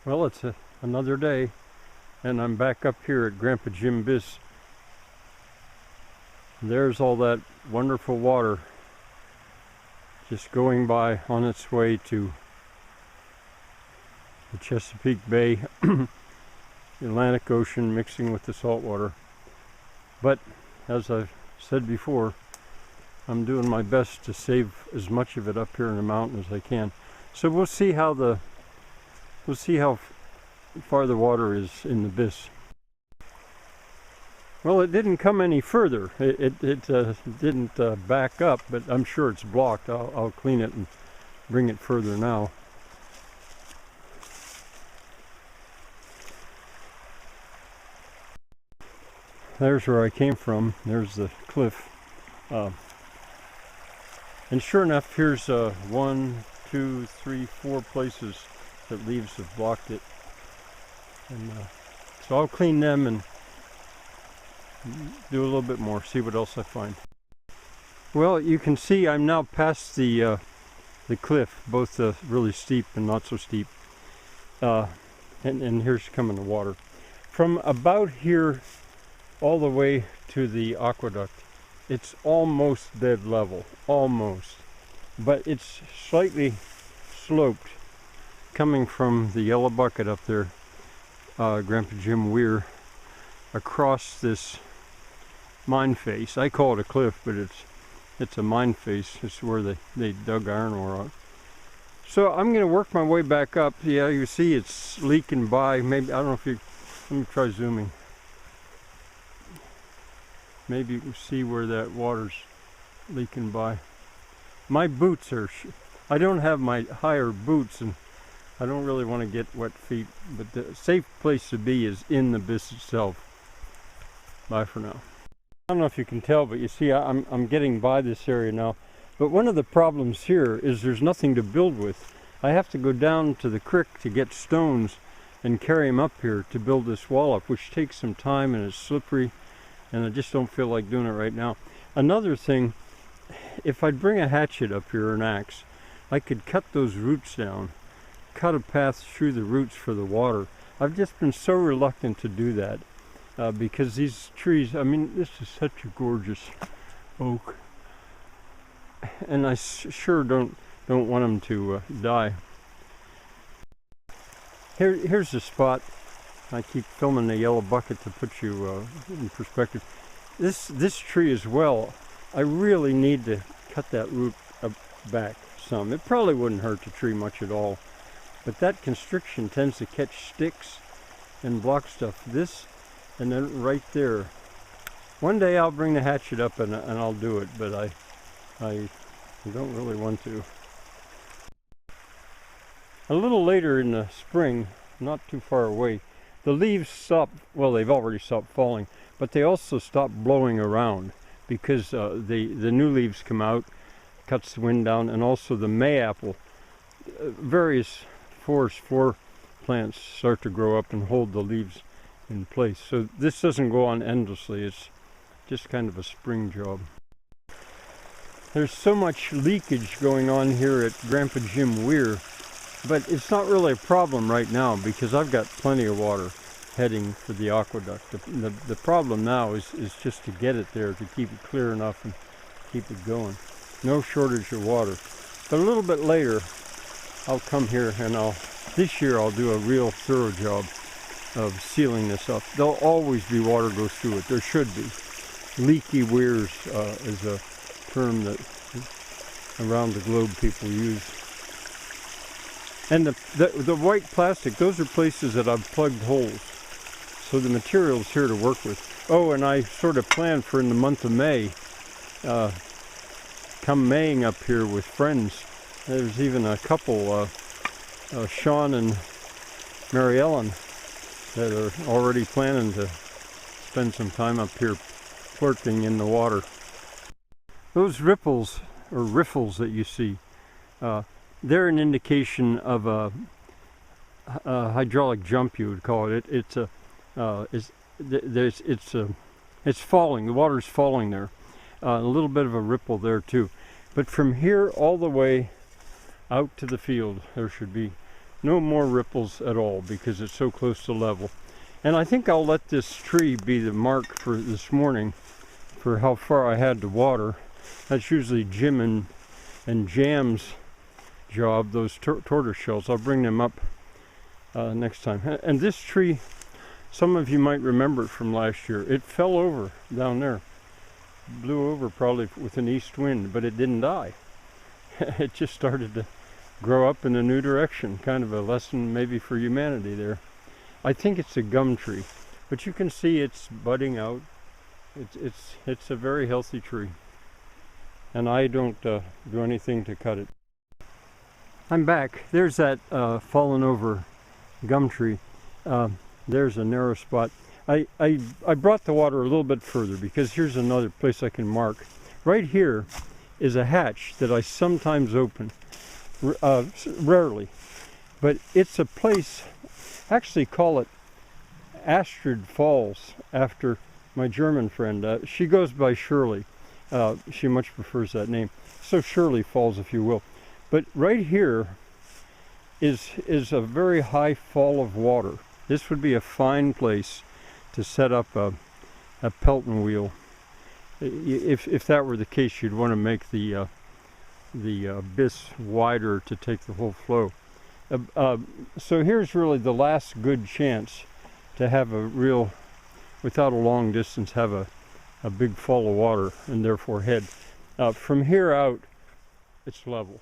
Well, it's another day, and I'm back up here at Grandpa Jim Biss. There's all that wonderful water just going by on its way to the Chesapeake Bay, the Atlantic Ocean mixing with the salt water. But as I've said before, I'm doing my best to save as much of it up here in the mountain as I can. So we'll see how far the water is in the Biss. Well, it didn't come any further. It didn't back up, but I'm sure it's blocked. I'll clean it and bring it further now. There's where I came from. There's the cliff. And sure enough, here's 1, 2, 3, 4 places that leaves have blocked it. And so I'll clean them and do a little bit more, see what else I find. Well, you can see I'm now past the cliff, both really steep and not so steep. And here's coming the water. From about here all the way to the aqueduct, it's almost dead level, almost. But it's slightly sloped coming from the yellow bucket up there, Grandpa Jim Weir, across this mine face. I call it a cliff, but it's a mine face. It's where they dug iron ore out. So I'm going to work my way back up. Yeah, you see it's leaking by. Maybe, I don't know if you, let me try zooming. Maybe you can see where that water's leaking by. My boots are, I don't have my higher boots, and I don't really want to get wet feet, but the safe place to be is in the Biss itself. Bye for now. I don't know if you can tell, but you see I'm getting by this area now. But one of the problems here is there's nothing to build with. I have to go down to the creek to get stones and carry them up here to build this wall up, which takes some time and is slippery, and I just don't feel like doing it right now. Another thing, if I'd bring a hatchet up here or an axe, I could cut those roots down, cut a path through the roots for the water. I've just been so reluctant to do that because these trees, I mean, this is such a gorgeous oak, and I sure don't want them to die. Here's the spot. I keep filming the yellow bucket to put you in perspective. This tree as well, I really need to cut that root back some. It probably wouldn't hurt the tree much at all, but that constriction tends to catch sticks and block stuff. This, and then right there. One day I'll bring the hatchet up and I'll do it, but I don't really want to. A little later in the spring, not too far away, the leaves stop, well, they've already stopped falling, but they also stop blowing around because the new leaves come out, cuts the wind down, and also the mayapple, various forest floor plants start to grow up and hold the leaves in place. So this doesn't go on endlessly, it's just kind of a spring job. There's so much leakage going on here at Grandpa Jim Weir, but it's not really a problem right now because I've got plenty of water heading for the aqueduct. The problem now is just to get it there, to keep it clear enough and keep it going. No shortage of water. But a little bit later, I'll come here and this year I'll do a real thorough job of sealing this up. There'll always be water goes through it. There should be. Leaky weirs is a term that around the globe people use. And the white plastic, those are places that I've plugged holes. So the material's here to work with. Oh, and I sort of planned for in the month of May, come Maying up here with friends. There's even a couple, Sean and Mary Ellen, that are already planning to spend some time up here flirting in the water. Those ripples, or riffles that you see, they're an indication of a hydraulic jump, you would call it. It's falling. The water's falling there. A little bit of a ripple there too. But from here all the way out to the field, there should be No more ripples at all because it's so close to level. And I think I'll let this tree be the mark for this morning for how far I had to water. That's usually Jim and Jam's job, those tortoise shells. I'll bring them up next time. And this tree, some of you might remember it from last year. It fell over down there. Blew over probably with an east wind, but it didn't die. It just started to grow up in a new direction. Kind of a lesson maybe for humanity there. I think it's a gum tree, but you can see it's budding out. It's a very healthy tree, and I don't do anything to cut it. I'm back. There's that fallen over gum tree. There's a narrow spot. I brought the water a little bit further because here's another place I can mark. Right here is a hatch that I sometimes open, rarely, but it's a place. Actually call it Astrid Falls after my German friend. She goes by Shirley. She much prefers that name. So Shirley Falls, if you will. But right here is a very high fall of water. This would be a fine place to set up a Pelton wheel. If that were the case, you'd want to make the abyss wider to take the whole flow. So here's really the last good chance to have a real, without a long distance, have a big fall of water and therefore head. From here out, it's level.